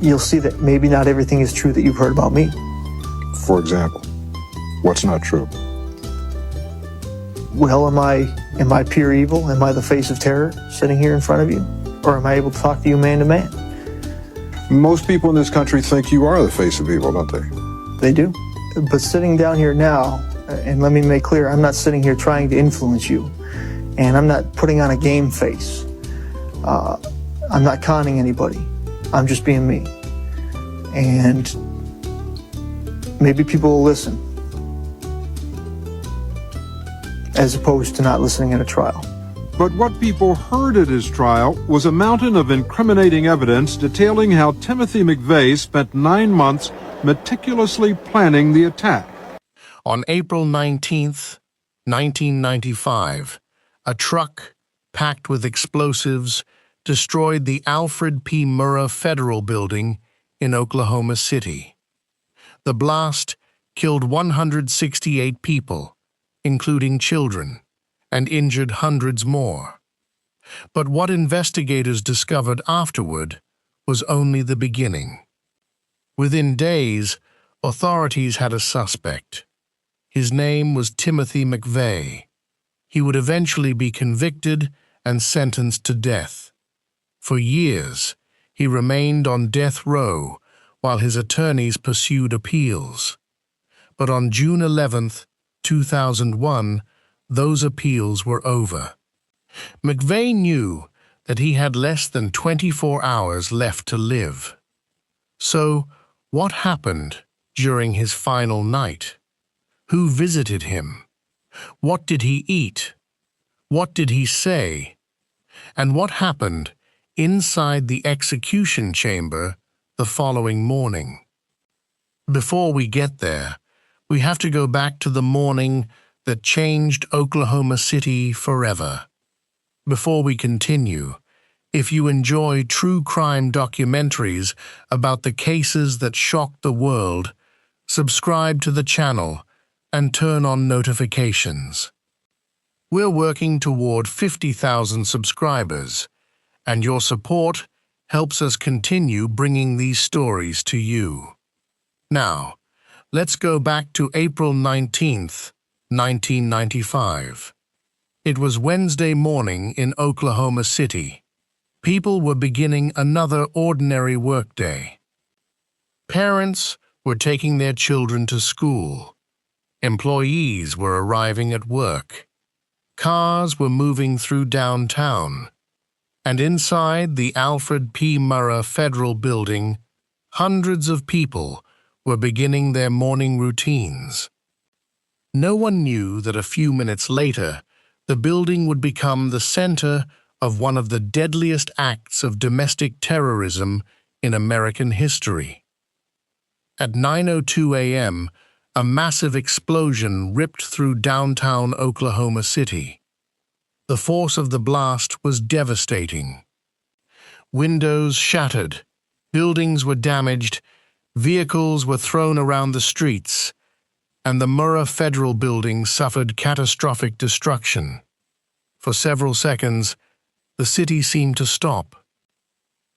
you'll see that maybe not everything is true that you've heard about me. For example, what's not true? Well, am I pure evil? Am I the face of terror sitting here in front of you? Or am I able to talk to you man to man? Most people in this country think you are the face of evil, don't they? They do. But sitting down here now, and let me make clear, I'm not sitting here trying to influence you. And I'm not putting on a game face. I'm not conning anybody. I'm just being me. And maybe people will listen, as opposed to not listening at a trial. But what people heard at his trial was a mountain of incriminating evidence detailing how Timothy McVeigh spent 9 months meticulously planning the attack. On April 19th, 1995, a truck packed with explosives destroyed the Alfred P. Murrah Federal Building in Oklahoma City. The blast killed 168 people, including children, and injured hundreds more. But what investigators discovered afterward was only the beginning. Within days, authorities had a suspect. His name was Timothy McVeigh. He would eventually be convicted and sentenced to death. For years, he remained on death row while his attorneys pursued appeals. But on June 11, 2001, those appeals were over. McVeigh knew that he had less than 24 hours left to live. So, what happened during his final night? Who visited him? What did he eat? What did he say? And what happened inside the execution chamber the following morning? Before we get there, we have to go back to the morning that changed Oklahoma City forever. Before we continue, if you enjoy true crime documentaries about the cases that shocked the world, subscribe to the channel and turn on notifications. We're working toward 50,000 subscribers, and your support helps us continue bringing these stories to you. Now, let's go back to April 19th, 1995. It was Wednesday morning in Oklahoma City. People were beginning another ordinary workday. Parents were taking their children to school. Employees were arriving at work. Cars were moving through downtown. And inside the Alfred P. Murrah Federal Building, hundreds of people were beginning their morning routines. No one knew that a few minutes later, the building would become the center of one of the deadliest acts of domestic terrorism in American history. At 9:02 a.m., a massive explosion ripped through downtown Oklahoma City. The force of the blast was devastating. Windows shattered, buildings were damaged, vehicles were thrown around the streets, and the Murrah Federal Building suffered catastrophic destruction. For several seconds, the city seemed to stop.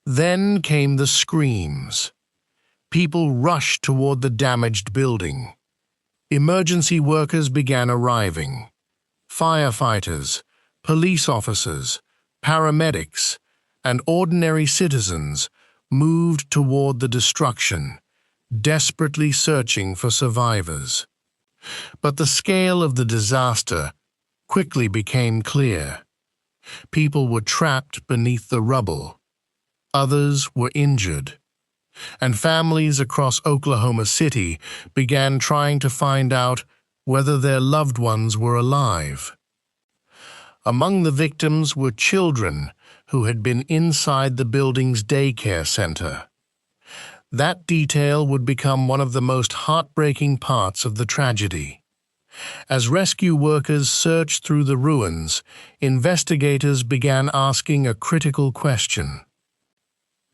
Then came the screams. People rushed toward the damaged building. Emergency workers began arriving. Firefighters, police officers, paramedics, and ordinary citizens moved toward the destruction, desperately searching for survivors. But the scale of the disaster quickly became clear. People were trapped beneath the rubble. Others were injured. And families across Oklahoma City began trying to find out whether their loved ones were alive. Among the victims were children who had been inside the building's daycare center. That detail would become one of the most heartbreaking parts of the tragedy. As rescue workers searched through the ruins, investigators began asking a critical question.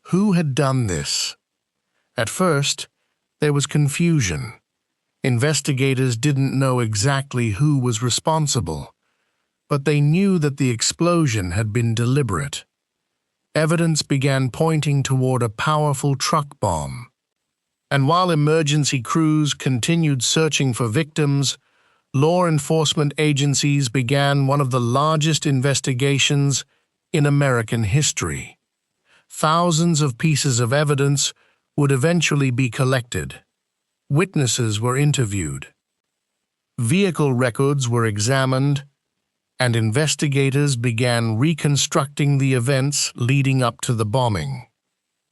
Who had done this? At first, there was confusion. Investigators didn't know exactly who was responsible, but they knew that the explosion had been deliberate. evidence began pointing toward a powerful truck bomb. And while emergency crews continued searching for victims, law enforcement agencies began one of the largest investigations in American history. Thousands of pieces of evidence would eventually be collected. Witnesses were interviewed. Vehicle records were examined, and investigators began reconstructing the events leading up to the bombing.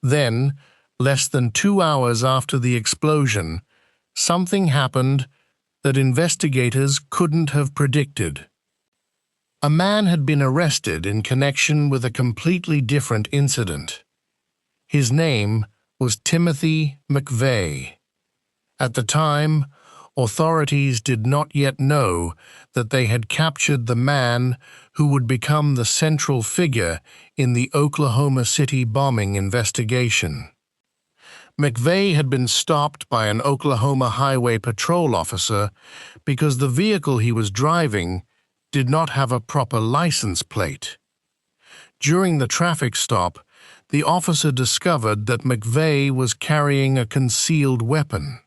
Then, less than 2 hours after the explosion, something happened that investigators couldn't have predicted. A man had been arrested in connection with a completely different incident. His name was Timothy McVeigh. At the time, authorities did not yet know that they had captured the man who would become the central figure in the Oklahoma City bombing investigation. McVeigh had been stopped by an Oklahoma Highway Patrol officer because the vehicle he was driving did not have a proper license plate. During the traffic stop, the officer discovered that McVeigh was carrying a concealed weapon.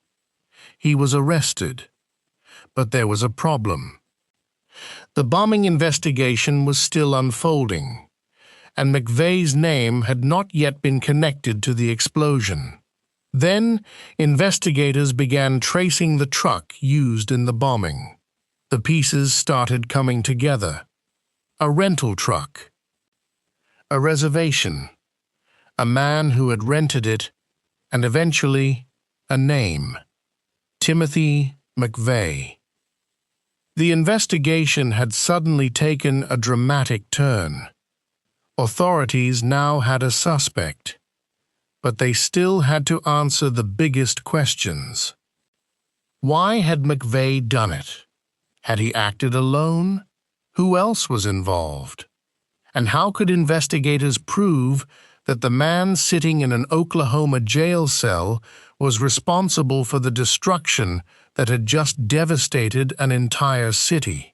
He was arrested, but there was a problem. The bombing investigation was still unfolding, and McVeigh's name had not yet been connected to the explosion. Then, investigators began tracing the truck used in the bombing. The pieces started coming together. A rental truck, a reservation, a man who had rented it, and eventually a name: Timothy McVeigh. The investigation had suddenly taken a dramatic turn. Authorities now had a suspect, but they still had to answer the biggest questions. Why had McVeigh done it? Had he acted alone? Who else was involved? And how could investigators prove that the man sitting in an Oklahoma jail cell was responsible for the destruction that had just devastated an entire city?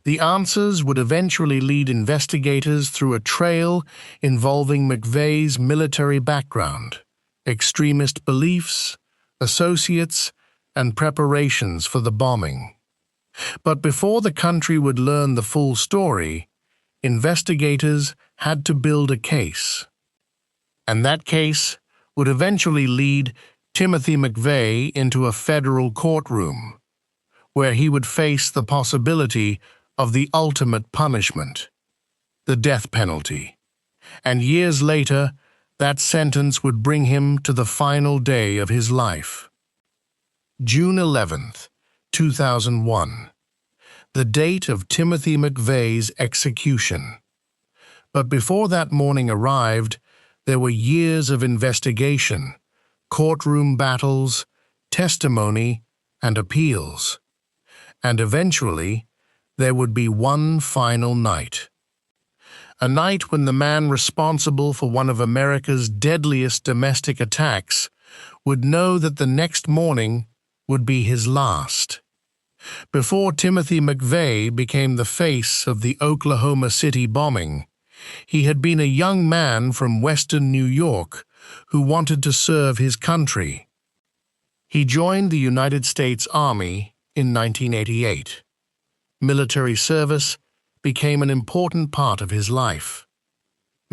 The answers would eventually lead investigators through a trail involving McVeigh's military background, extremist beliefs, associates, and preparations for the bombing. But before the country would learn the full story, investigators had to build a case. And that case would eventually lead Timothy McVeigh into a federal courtroom, where he would face the possibility of the ultimate punishment, the death penalty. And years later, that sentence would bring him to the final day of his life. June 11th, 2001, the date of Timothy McVeigh's execution. But before that morning arrived, there were years of investigation, courtroom battles, testimony, and appeals. And eventually, there would be one final night. A night when the man responsible for one of America's deadliest domestic attacks would know that the next morning would be his last. Before Timothy McVeigh became the face of the Oklahoma City bombing, he had been a young man from western New York who wanted to serve his country. He joined the United States Army in 1988. Military service became an important part of his life.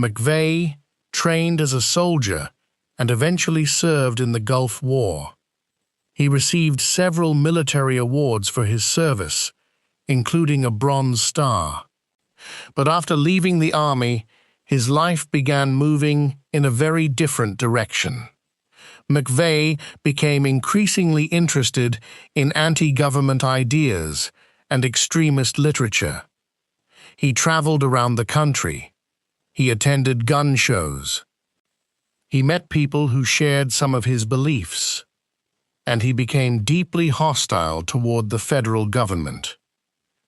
McVeigh trained as a soldier and eventually served in the Gulf War. He received several military awards for his service, including a Bronze Star. But after leaving the Army, his life began moving in a very different direction. McVeigh became increasingly interested in anti-government ideas and extremist literature. He traveled around the country. He attended gun shows. He met people who shared some of his beliefs, and he became deeply hostile toward the federal government.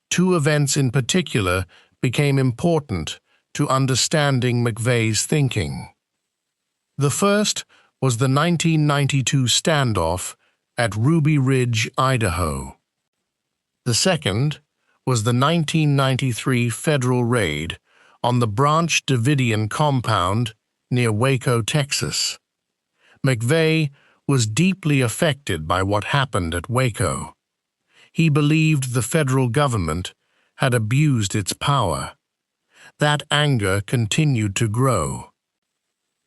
Two events in particular became important to understanding McVeigh's thinking. The first was the 1992 standoff at Ruby Ridge, Idaho. The second was the 1993 federal raid on the Branch Davidian compound near Waco, Texas. McVeigh was deeply affected by what happened at Waco. He believed the federal government had abused its power. That anger continued to grow.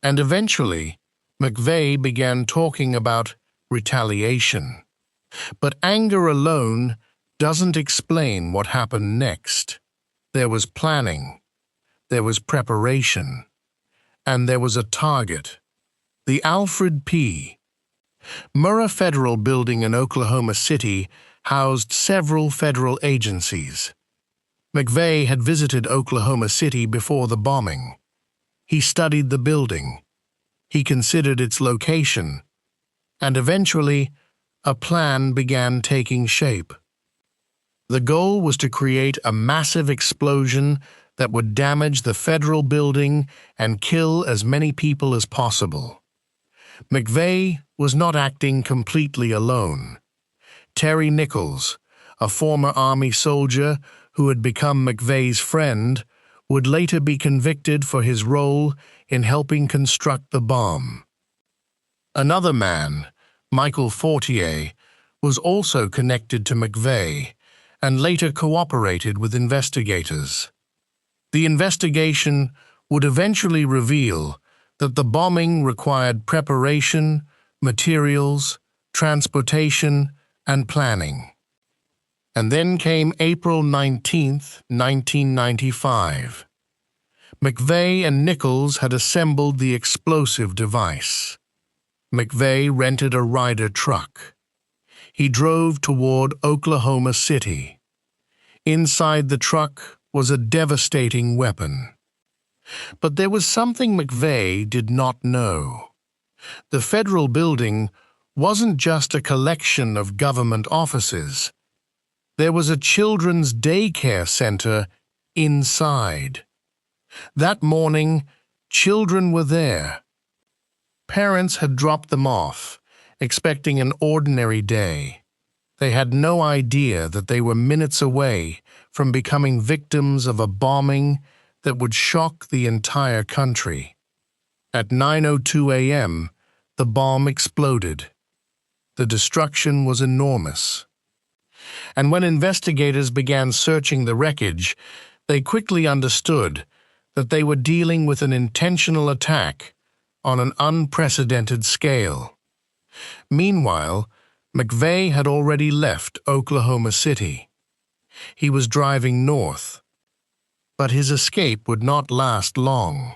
And eventually, McVeigh began talking about retaliation. But anger alone doesn't explain what happened next. There was planning, there was preparation, and there was a target. The Alfred P. Murrah Federal Building in Oklahoma City housed several federal agencies. McVeigh had visited Oklahoma City before the bombing. He studied the building. He considered its location. And eventually, a plan began taking shape. The goal was to create a massive explosion that would damage the federal building and kill as many people as possible. McVeigh was not acting completely alone. Terry Nichols, a former Army soldier who had become McVeigh's friend, would later be convicted for his role in helping construct the bomb. Another man, Michael Fortier, was also connected to McVeigh and later cooperated with investigators. The investigation would eventually reveal that the bombing required preparation, materials, transportation, and planning. And then came April 19, 1995. McVeigh and Nichols had assembled the explosive device. McVeigh rented a Ryder truck. He drove toward Oklahoma City. Inside the truck was a devastating weapon. But there was something McVeigh did not know. The federal building wasn't just a collection of government offices. There was a children's daycare center inside. That morning, children were there. Parents had dropped them off, expecting an ordinary day. They had no idea that they were minutes away from becoming victims of a bombing that would shock the entire country. At 9:02 a.m., the bomb exploded. The destruction was enormous. And when investigators began searching the wreckage, they quickly understood that they were dealing with an intentional attack on an unprecedented scale. Meanwhile, McVeigh had already left Oklahoma City. He was driving north. But his escape would not last long.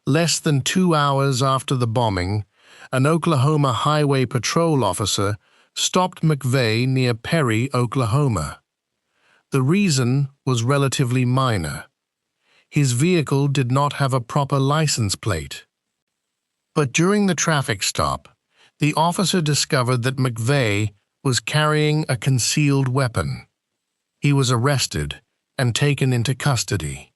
Less than 2 hours after the bombing, an Oklahoma Highway Patrol officer stopped McVeigh near Perry, Oklahoma. The reason was relatively minor. His vehicle did not have a proper license plate. But during the traffic stop, the officer discovered that McVeigh was carrying a concealed weapon. He was arrested and taken into custody.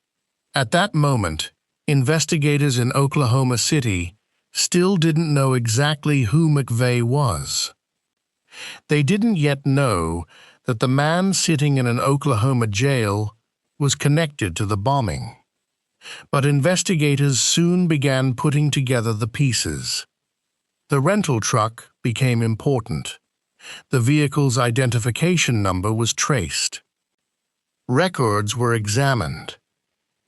At that moment, investigators in Oklahoma City still didn't know exactly who McVeigh was. They didn't yet know that the man sitting in an Oklahoma jail was connected to the bombing. But investigators soon began putting together the pieces. The rental truck became important. The vehicle's identification number was traced. Records were examined,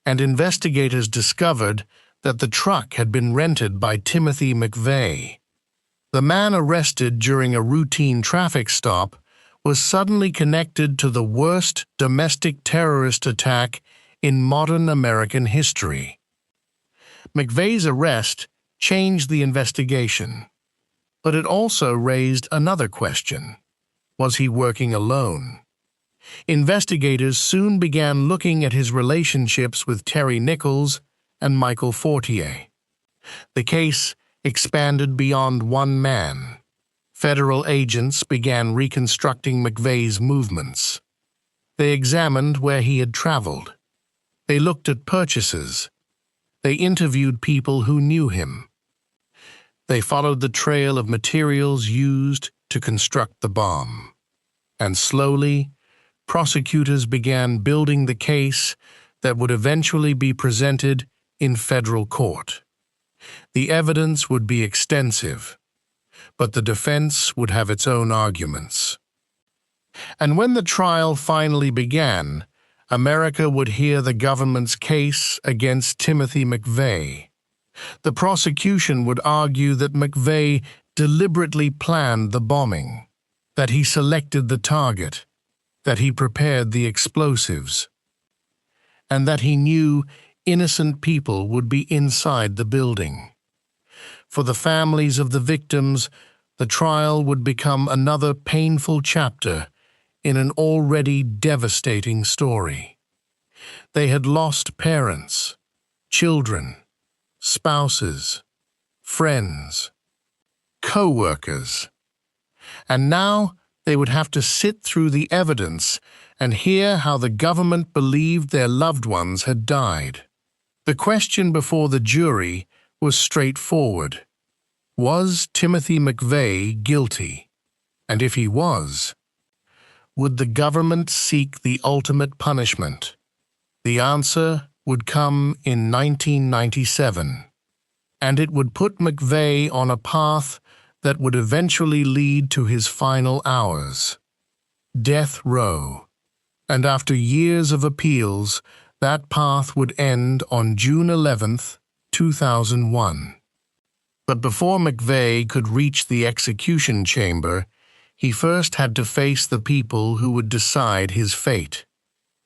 and investigators discovered that the truck had been rented by Timothy McVeigh. The man arrested during a routine traffic stop was suddenly connected to the worst domestic terrorist attack in modern American history. McVeigh's arrest changed the investigation, but it also raised another question. Was he working alone? Investigators soon began looking at his relationships with Terry Nichols and Michael Fortier. The case expanded beyond one man. Federal agents began reconstructing McVeigh's movements. They examined where he had traveled. They looked at purchases. They interviewed people who knew him. They followed the trail of materials used to construct the bomb. And slowly, prosecutors began building the case that would eventually be presented in federal court. The evidence would be extensive, but the defense would have its own arguments. And when the trial finally began, America would hear the government's case against Timothy McVeigh. The prosecution would argue that McVeigh deliberately planned the bombing, that he selected the target, that he prepared the explosives, and that he knew innocent people would be inside the building. For the families of the victims, the trial would become another painful chapter in an already devastating story. They had lost parents, children, spouses, friends, co-workers, and now they would have to sit through the evidence and hear how the government believed their loved ones had died. The question before the jury was straightforward. Was Timothy McVeigh guilty? And if he was, would the government seek the ultimate punishment? The answer would come in 1997, and it would put McVeigh on a path that would eventually lead to his final hours. Death row. And after years of appeals, that path would end on June 11th, 2001. But before McVeigh could reach the execution chamber, he first had to face the people who would decide his fate.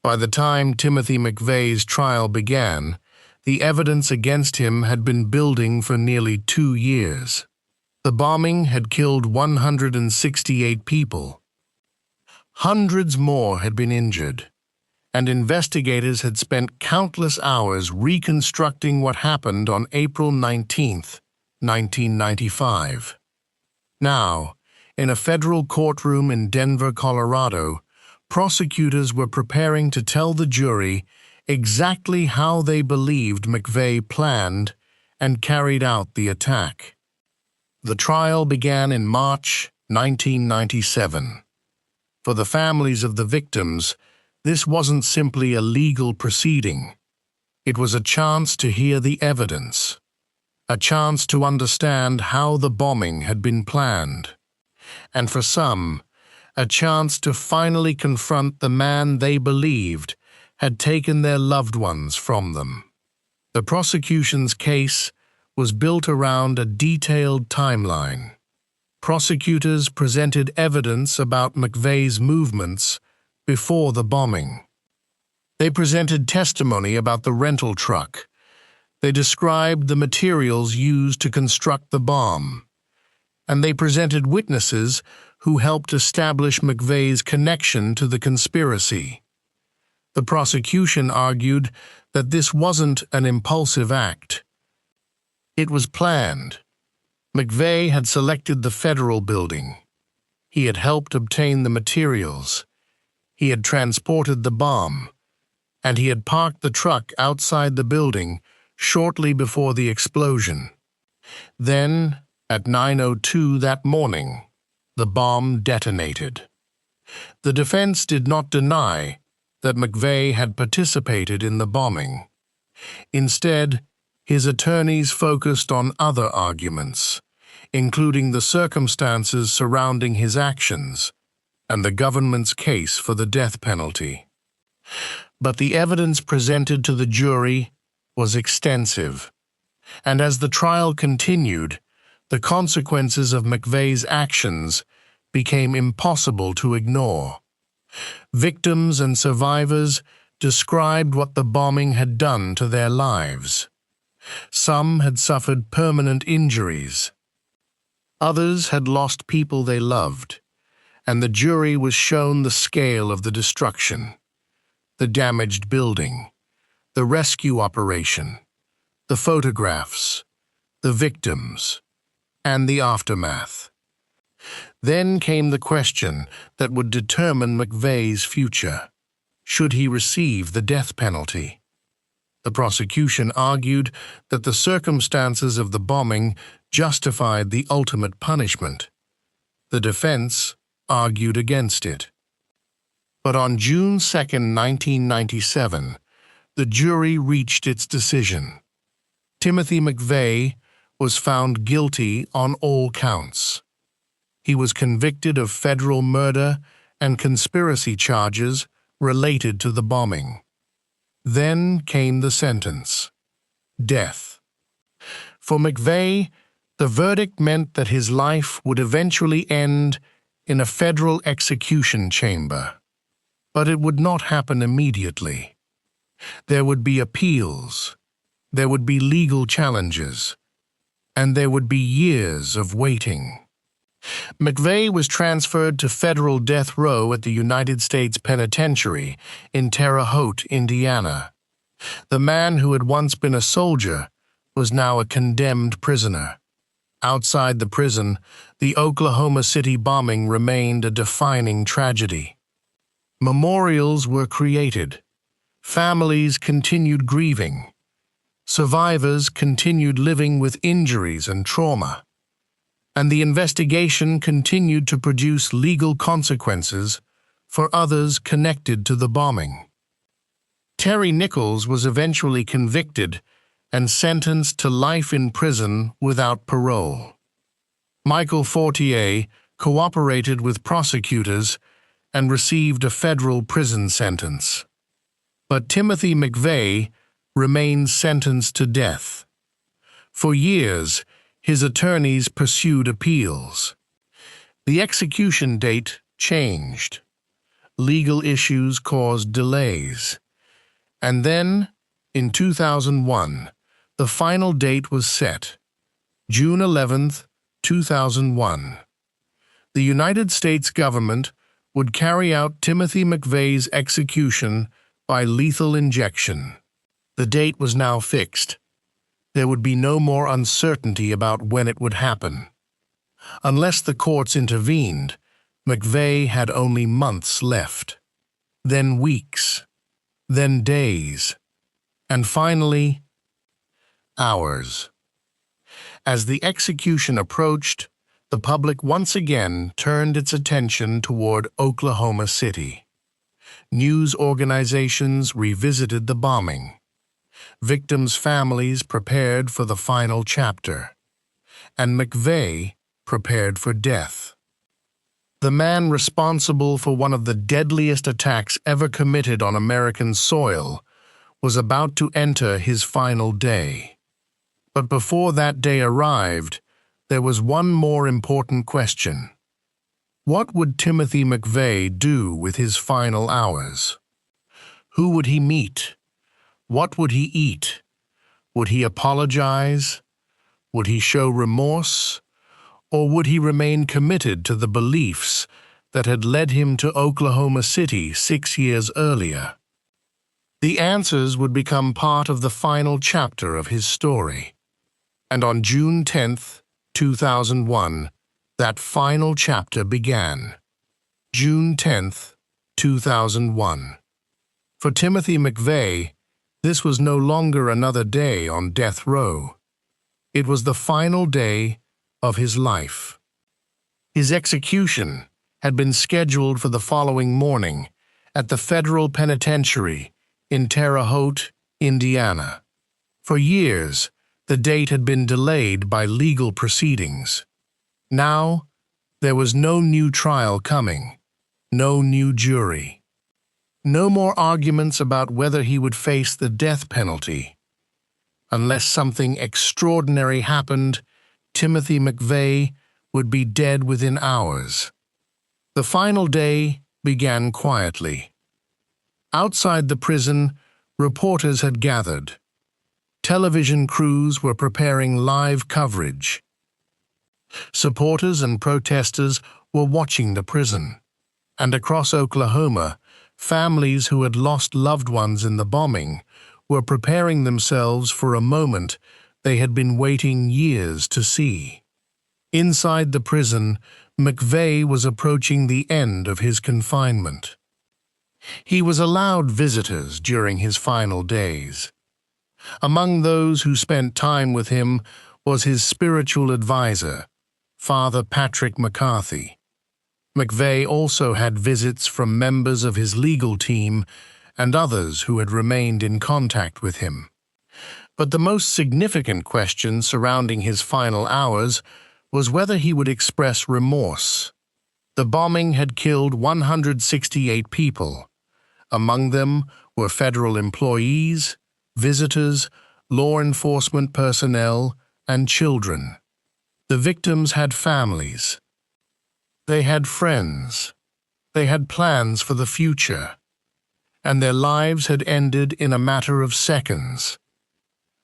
By the time Timothy McVeigh's trial began, the evidence against him had been building for nearly 2 years. The bombing had killed 168 people. Hundreds more had been injured, and investigators had spent countless hours reconstructing what happened on April 19th, 1995. Now, in a federal courtroom in Denver, Colorado, prosecutors were preparing to tell the jury exactly how they believed McVeigh planned and carried out the attack. The trial began in March 1997. For the families of the victims, this wasn't simply a legal proceeding. It was a chance to hear the evidence, a chance to understand how the bombing had been planned, and for some, a chance to finally confront the man they believed had taken their loved ones from them. The prosecution's case was built around a detailed timeline. Prosecutors presented evidence about McVeigh's movements before the bombing. They presented testimony about the rental truck. They described the materials used to construct the bomb. And they presented witnesses who helped establish McVeigh's connection to the conspiracy. The prosecution argued that this wasn't an impulsive act. It was planned. McVeigh had selected the federal building. He had helped obtain the materials. He had transported the bomb. And he had parked the truck outside the building shortly before the explosion. Then, at 9:02 that morning, the bomb detonated. The defense did not deny that McVeigh had participated in the bombing. Instead, his attorneys focused on other arguments, including the circumstances surrounding his actions and the government's case for the death penalty. But the evidence presented to the jury was extensive, and as the trial continued, the consequences of McVeigh's actions became impossible to ignore. Victims and survivors described what the bombing had done to their lives. Some had suffered permanent injuries. Others had lost people they loved, and the jury was shown the scale of the destruction, the damaged building, the rescue operation, the photographs, the victims, and the aftermath. Then came the question that would determine McVeigh's future. Should he receive the death penalty? The prosecution argued that the circumstances of the bombing justified the ultimate punishment. The defense argued against it. But on June 2, 1997, the jury reached its decision. Timothy McVeigh was found guilty on all counts. He was convicted of federal murder and conspiracy charges related to the bombing. Then came the sentence: death. For McVeigh, the verdict meant that his life would eventually end in a federal execution chamber. But it would not happen immediately. There would be appeals, there would be legal challenges, and there would be years of waiting. McVeigh was transferred to federal death row at the United States Penitentiary in Terre Haute, Indiana. The man who had once been a soldier was now a condemned prisoner. Outside the prison, the Oklahoma City bombing remained a defining tragedy. Memorials were created. Families continued grieving. Survivors continued living with injuries and trauma. And the investigation continued to produce legal consequences for others connected to the bombing. Terry Nichols was eventually convicted and sentenced to life in prison without parole. Michael Fortier cooperated with prosecutors and received a federal prison sentence. But Timothy McVeigh remained sentenced to death. For years, his attorneys pursued appeals. The execution date changed. Legal issues caused delays. And then, in 2001, the final date was set, June 11, 2001. The United States government would carry out Timothy McVeigh's execution by lethal injection. The date was now fixed. There would be no more uncertainty about when it would happen. Unless the courts intervened, McVeigh had only months left, then weeks, then days, and finally, hours. As the execution approached, the public once again turned its attention toward Oklahoma City. News organizations revisited the bombing. Victims' families prepared for the final chapter, and McVeigh prepared for death. The man responsible for one of the deadliest attacks ever committed on American soil was about to enter his final day. But before that day arrived, there was one more important question. What would Timothy McVeigh do with his final hours? Who would he meet? What would he eat? Would he apologize? Would he show remorse? Or would he remain committed to the beliefs that had led him to Oklahoma City 6 years earlier? The answers would become part of the final chapter of his story. And on June 10th, 2001, that final chapter began. June 10th, 2001. For Timothy McVeigh, this was no longer another day on death row. It was the final day of his life. His execution had been scheduled for the following morning at the federal penitentiary in Terre Haute, Indiana. For years, the date had been delayed by legal proceedings. Now, there was no new trial coming, no new jury. No more arguments about whether he would face the death penalty. Unless something extraordinary happened, Timothy McVeigh would be dead within hours. The final day began quietly. Outside the prison, reporters had gathered. Television crews were preparing live coverage. Supporters and protesters were watching the prison. And across Oklahoma, families who had lost loved ones in the bombing were preparing themselves for a moment they had been waiting years to see. Inside the prison, McVeigh was approaching the end of his confinement. He was allowed visitors during his final days. Among those who spent time with him was his spiritual advisor, Father Patrick McCarthy. McVeigh also had visits from members of his legal team and others who had remained in contact with him. But the most significant question surrounding his final hours was whether he would express remorse. The bombing had killed 168 people. Among them were federal employees, visitors, law enforcement personnel, and children. The victims had families. They had friends. They had plans for the future. And their lives had ended in a matter of seconds.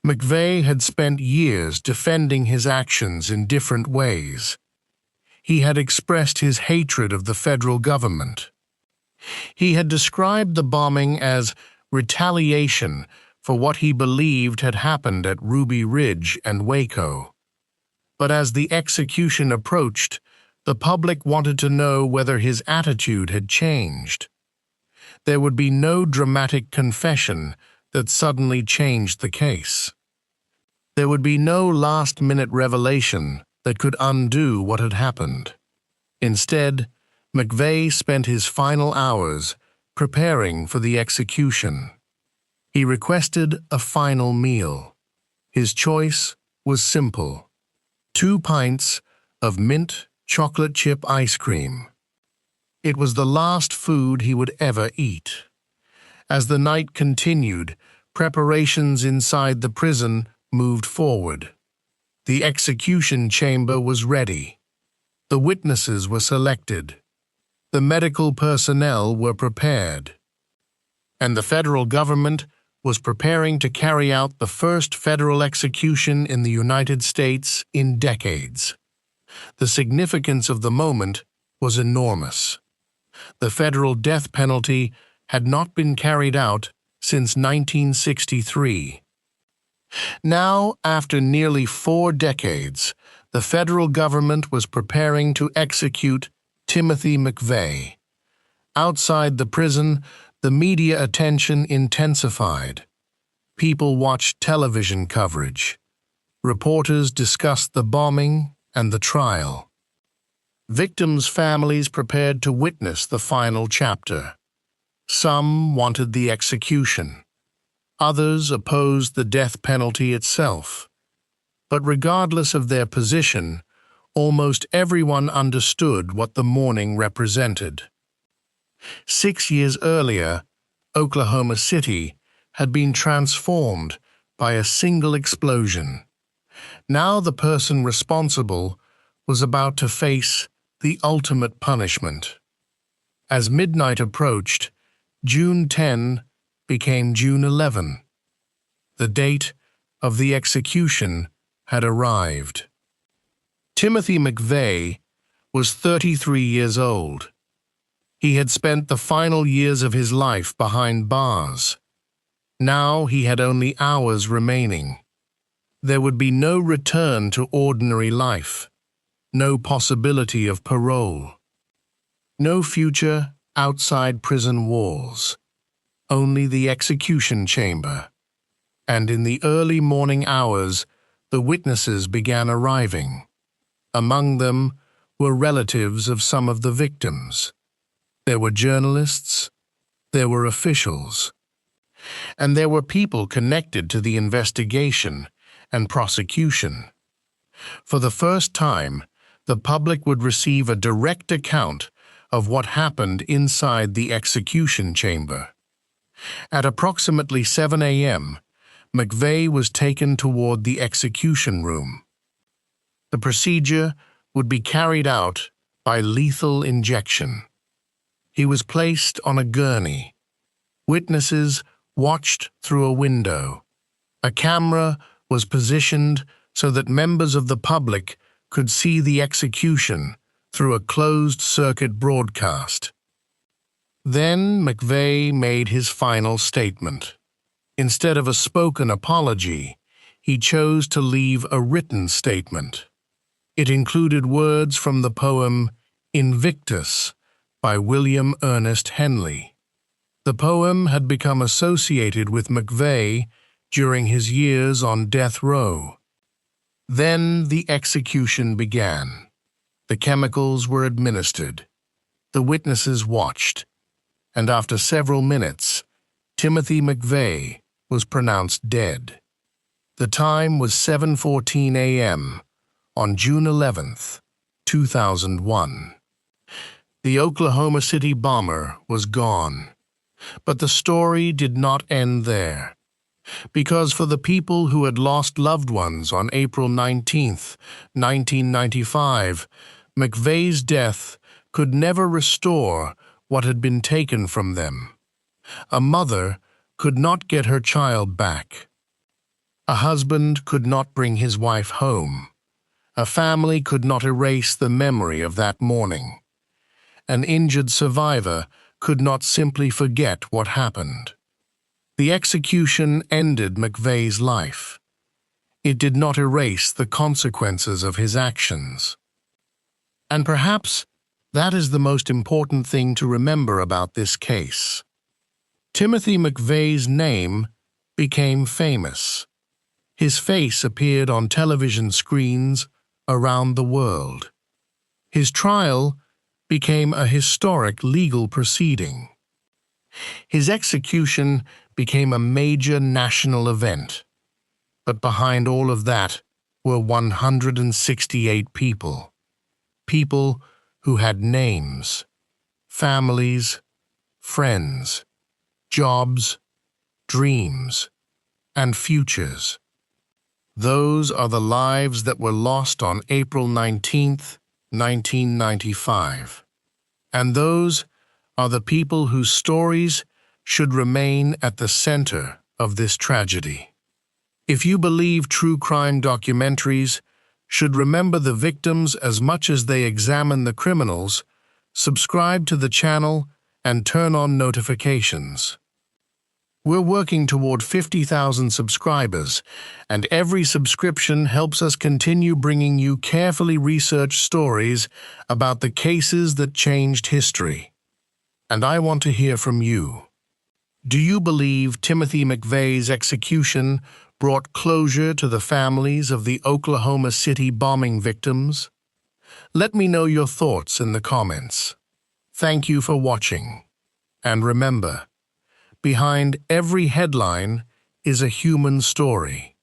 McVeigh had spent years defending his actions in different ways. He had expressed his hatred of the federal government. He had described the bombing as retaliation for what he believed had happened at Ruby Ridge and Waco. But as the execution approached, the public wanted to know whether his attitude had changed. There would be no dramatic confession that suddenly changed the case. There would be no last-minute revelation that could undo what had happened. Instead, McVeigh spent his final hours preparing for the execution. He requested a final meal. His choice was simple: 2 pints of mint chocolate chip ice cream. It was the last food he would ever eat. As the night continued, preparations inside the prison moved forward. The execution chamber was ready. The witnesses were selected. The medical personnel were prepared. And the federal government was preparing to carry out the first federal execution in the United States in decades. The significance of the moment was enormous. The federal death penalty had not been carried out since 1963. Now, after nearly 4 decades, the federal government was preparing to execute Timothy McVeigh. Outside the prison, the media attention intensified. People watched television coverage. Reporters discussed the bombing and the trial. Victims' families prepared to witness the final chapter. Some wanted the execution. Others opposed the death penalty itself. But regardless of their position, almost everyone understood what the morning represented. 6 years earlier, Oklahoma City had been transformed by a single explosion. Now the person responsible was about to face the ultimate punishment. As midnight approached, June 10 became June 11. The date of the execution had arrived. Timothy McVeigh was 33 years old. He had spent the final years of his life behind bars. Now he had only hours remaining. There would be no return to ordinary life, no possibility of parole, no future outside prison walls, only the execution chamber. And in the early morning hours, the witnesses began arriving. Among them were relatives of some of the victims. There were journalists, there were officials, and there were people connected to the investigation and prosecution. For the first time, the public would receive a direct account of what happened inside the execution chamber. At approximately 7 a.m., McVeigh was taken toward the execution room. The procedure would be carried out by lethal injection. He was placed on a gurney. Witnesses watched through a window. A camera was positioned so that members of the public could see the execution through a closed-circuit broadcast. Then McVeigh made his final statement. Instead of a spoken apology, he chose to leave a written statement. It included words from the poem Invictus by William Ernest Henley. The poem had become associated with McVeigh during his years on death row. Then the execution began. The chemicals were administered. The witnesses watched, and after several minutes, Timothy McVeigh was pronounced dead. The time was 7:14 a.m. on June 11th, 2001. The Oklahoma City bomber was gone. But the story did not end there. Because for the people who had lost loved ones on April 19th, 1995, McVeigh's death could never restore what had been taken from them. A mother could not get her child back. A husband could not bring his wife home. A family could not erase the memory of that morning. An injured survivor could not simply forget what happened. The execution ended McVeigh's life. It did not erase the consequences of his actions. And perhaps that is the most important thing to remember about this case. Timothy McVeigh's name became famous. His face appeared on television screens around the world. His trial became a historic legal proceeding. His execution became a major national event. But behind all of that were 168 people. People who had names, families, friends, jobs, dreams, and futures. Those are the lives that were lost on April 19th, 1995. And those are the people whose stories should remain at the center of this tragedy. If you believe true crime documentaries should remember the victims as much as they examine the criminals, subscribe to the channel and turn on notifications. We're working toward 50,000 subscribers, and every subscription helps us continue bringing you carefully researched stories about the cases that changed history. And I want to hear from you. Do you believe Timothy McVeigh's execution brought closure to the families of the Oklahoma City bombing victims? Let me know your thoughts in the comments. Thank you for watching. And remember, behind every headline is a human story.